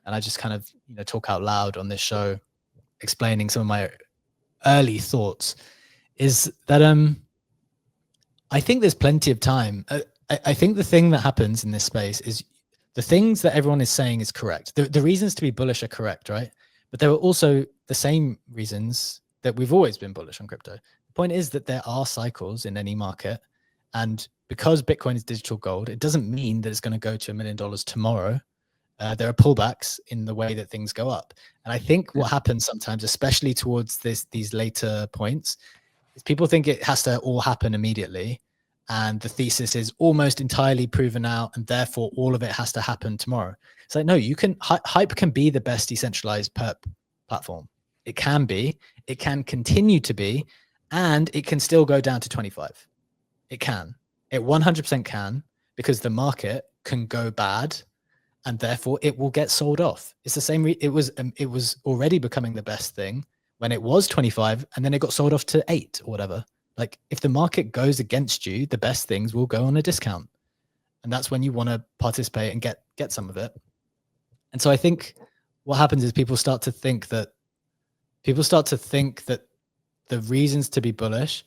and I just kind of, talk out loud on this show, explaining some of my early thoughts, is that I think there's plenty of time. I think the thing that happens in this space is the things that everyone is saying is correct. The reasons to be bullish are correct, right? But there are also the same reasons that we've always been bullish on crypto. The point is that there are cycles in any market. And because Bitcoin is digital gold, it doesn't mean that it's going to go to $1 million tomorrow. There are pullbacks in the way that things go up. And I think what happens sometimes, especially towards these later points, is people think it has to all happen immediately. And the thesis is almost entirely proven out, and therefore all of it has to happen tomorrow. It's like, no, Hype can be the best decentralized perp platform. It can be, it can continue to be, and it can still go down to 25. It can. It 100% can, because the market can go bad, and therefore it will get sold off. It's the same. It was already becoming the best thing when it was 25, and then it got sold off to 8 or whatever. Like, if the market goes against you, the best things will go on a discount, and that's when you want to participate and get some of it. And so I think what happens is people start to think that the reasons to be bullish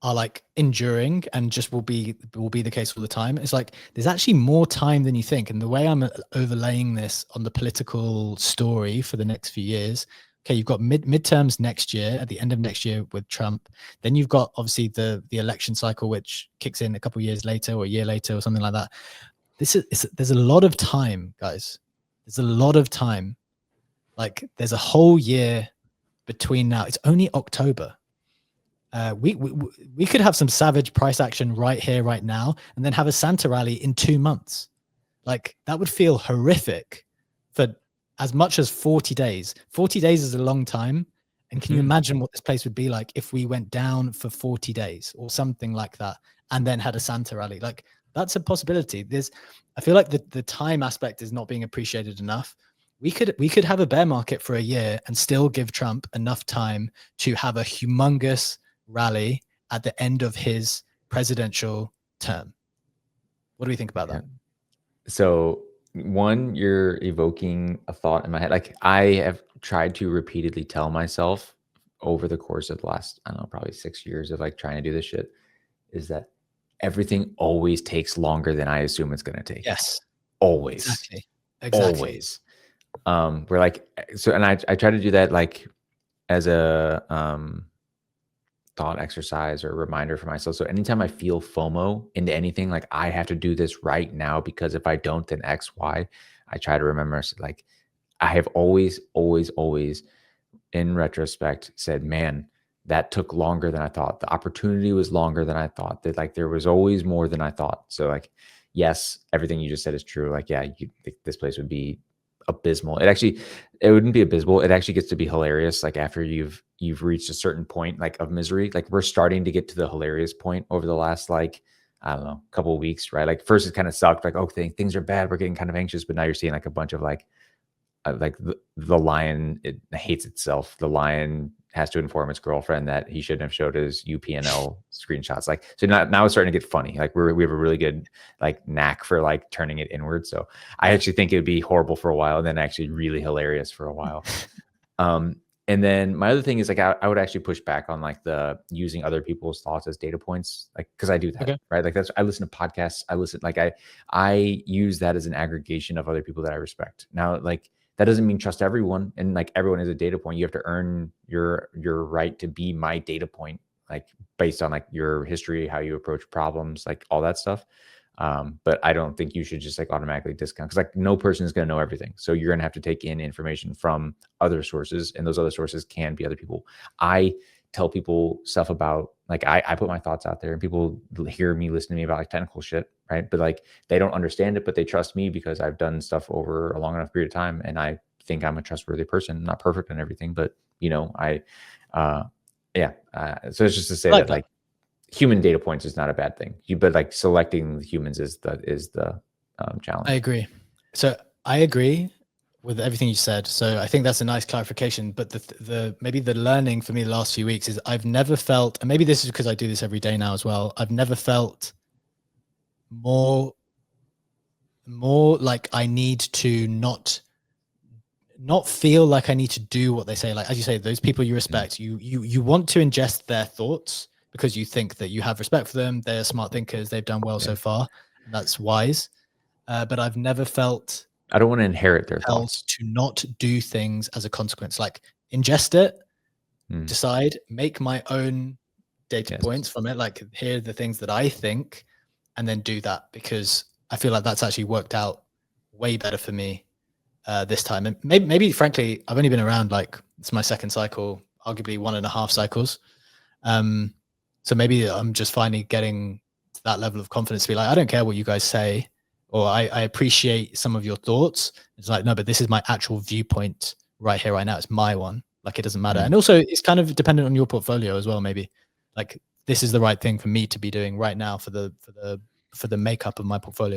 are like enduring and just will be the case all the time. It's like there's actually more time than you think. And the way I'm overlaying this on the political story for the next few years, okay, you've got midterms next year, at the end of next year with Trump. Then you've got obviously the election cycle, which kicks in a couple of years later or a year later or something like that. There's a lot of time, guys. There's a lot of time. Like, there's a whole year between now. It's only October. We could have some savage price action right here, right now, and then have a Santa rally in 2 months. Like, that would feel horrific for as much as 40 days. 40 days is a long time. And can you imagine what this place would be like if we went down for 40 days or something like that, and then had a Santa rally? Like, that's a possibility. I feel like the time aspect is not being appreciated enough. We could have a bear market for a year and still give Trump enough time to have a humongous rally at the end of his presidential term. What do we think about that? So, one, you're evoking a thought in my head. Like, I have tried to repeatedly tell myself over the course of the last, I don't know, probably 6 years of like trying to do this shit, is that everything always takes longer than I assume it's going to take. Yes. Always. Exactly. Always. We're like, so, and I try to do that like as a thought exercise or reminder for myself. So anytime I feel FOMO into anything, like I have to do this right now because if I don't, then X, Y, I try to remember, like, I have always in retrospect said, man, that took longer than I thought. The opportunity was longer than I thought. That like there was always more than I thought. So like, yes, everything you just said is true. Like, yeah, this place would be abysmal. It wouldn't be abysmal. It actually gets to be hilarious. Like after you've reached a certain point like of misery, like we're starting to get to the hilarious point over the last, like, I don't know, couple of weeks, right? Like first it kind of sucked. Like, oh, things are bad. We're getting kind of anxious, but now you're seeing like a bunch of like the lion, it hates itself. The lion has to inform its girlfriend that he shouldn't have showed his UPNL screenshots. Like, so now it's starting to get funny. Like we have a really good like knack for like turning it inward. So I actually think it would be horrible for a while and then actually really hilarious for a while. And then my other thing is like, I would actually push back on like the using other people's thoughts as data points. Like, cause I do that, right? Like I listen to podcasts. I use that as an aggregation of other people that I respect. Now, like, that doesn't mean trust everyone. And like everyone is a data point. You have to earn your right to be my data point, like based on like your history, how you approach problems, like all that stuff. But I don't think you should just like automatically discount, because like no person is going to know everything. So you're going to have to take in information from other sources, and those other sources can be other people. I tell people stuff about, like, I put my thoughts out there and people hear me listen to me about like technical shit, right? But like they don't understand it, but they trust me because I've done stuff over a long enough period of time, and I think I'm a trustworthy person. I'm not perfect and everything, but you know, so it's just to say that like human data points is not a bad thing. But like selecting the humans is the challenge. I agree. So I agree with everything you said. So I think that's a nice clarification. But the maybe the learning for me the last few weeks is I've never felt, and maybe this is because I do this every day now as well, I've never felt more like I need to not not feel like I need to do what they say. Like, as you say, those people you respect, you want to ingest their thoughts because you think that you have respect for them. They're smart thinkers. They've done well so far. And that's wise. But I've never felt I don't want to inherit their compelled thoughts. to not do things as a consequence. Like, ingest it, decide, make my own data points from it. Like, here are the things that I think, and then do that, because I feel like that's actually worked out way better for me this time. And maybe frankly, I've only been around, like, it's my second cycle, arguably 1.5 cycles. So maybe I'm just finally getting to that level of confidence to be like, I don't care what you guys say, or I appreciate some of your thoughts. It's like, no, but this is my actual viewpoint right here, right now. It's my one. Like, it doesn't matter. And also, it's kind of dependent on your portfolio as well. Maybe like, this is the right thing for me to be doing right now for the makeup of my portfolio.